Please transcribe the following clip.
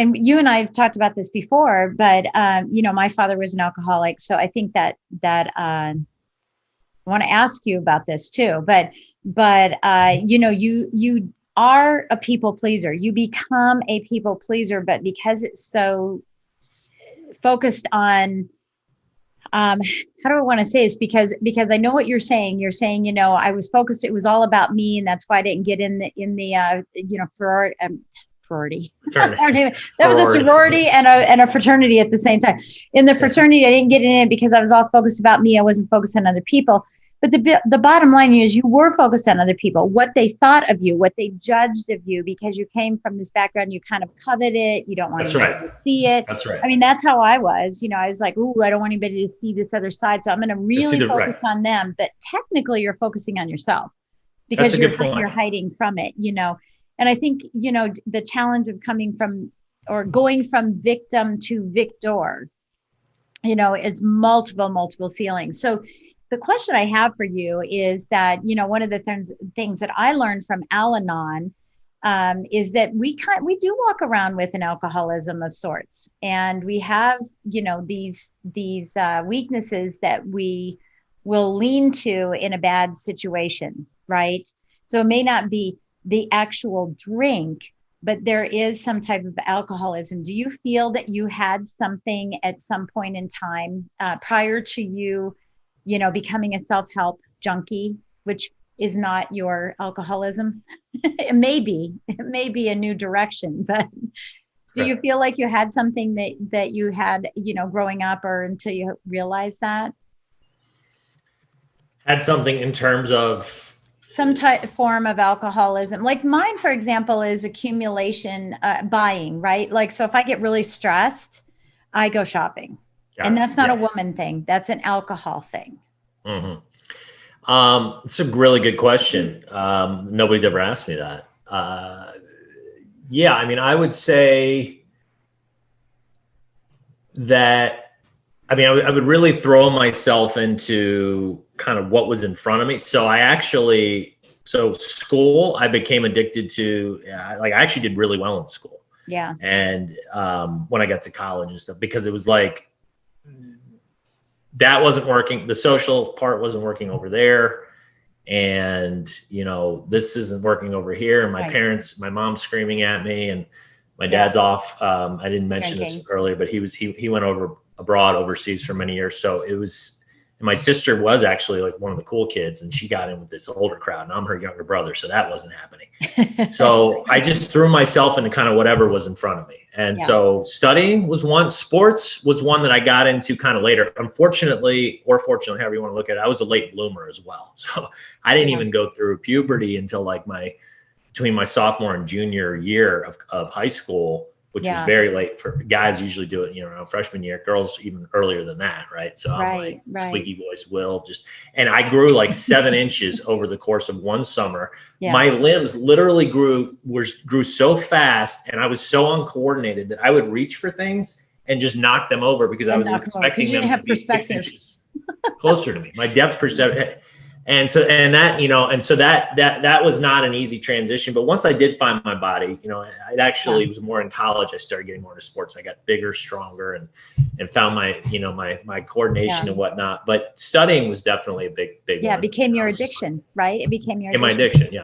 and you and I have talked about this before, but, my father was an alcoholic. So I think that I want to ask you about this too, but, you are a people pleaser. You become a people pleaser, but because it's so focused on, how do I want to say this? Because I know what you're saying. You're saying, I was focused. It was all about me, and that's why I didn't get in the sorority. That was a sorority and a fraternity at the same time. In the fraternity, I didn't get in it because I was all focused about me. I wasn't focused on other people. But the bottom line is you were focused on other people, what they thought of you, what they judged of you, because you came from this background, you kind of covet it. You don't want anybody to see it. That's right. I mean, that's how I was. I was like, ooh, I don't want anybody to see this other side. So I'm going to really focus on them. But technically, you're focusing on yourself because you're hiding from it, And I think, the challenge of coming from or going from victim to victor, is multiple ceilings. So the question I have for you is that, one of the things that I learned from Al-Anon is that we do walk around with an alcoholism of sorts, and we have, these weaknesses that we will lean to in a bad situation, right? So it may not be the actual drink, but there is some type of alcoholism. Do you feel that you had something at some point in time prior to you, becoming a self-help junkie, which is not your alcoholism? It may be a new direction, but do you feel like you had something that you had, growing up, or until you realized that? Had something in terms of some form of alcoholism. Like mine, for example, is accumulation, buying, right? Like, so if I get really stressed, I go shopping. And that's not a woman thing. That's an alcohol thing. Mm-hmm. It's a really good question. Nobody's ever asked me that. I would say that, I would really throw myself into kind of what was in front of me. So school, I became addicted to, I actually did really well in school. Yeah. And when I got to college and stuff, because it was like, that wasn't working. The social part wasn't working over there. And, this isn't working over here. And my mom's screaming at me, and my dad's off. I didn't mention this earlier, but he went abroad overseas for many years. So it was, and my sister was actually like one of the cool kids, and she got in with this older crowd, and I'm her younger brother. So that wasn't happening. So I just threw myself into kind of whatever was in front of me. And so studying was one, sports was one that I got into kind of later. Unfortunately, or fortunately, however you want to look at it, I was a late bloomer as well. So I didn't even go through puberty until like between my sophomore and junior year of high school, which was very late. For guys usually do it, around freshman year, girls even earlier than that. Right. So I'm like squeaky voice and I grew like 7 inches over the course of one summer. Yeah. My limbs literally grew so fast, and I was so uncoordinated that I would reach for things and just knock them over because I was expecting them to be 6 inches closer to me. My depth perception. That was not an easy transition. But once I did find my body, it actually was more in college. I started getting more into sports. I got bigger, stronger, and found my coordination and whatnot. But studying was definitely a big one. Yeah, it became your addiction, right? It became your addiction. My addiction, yeah.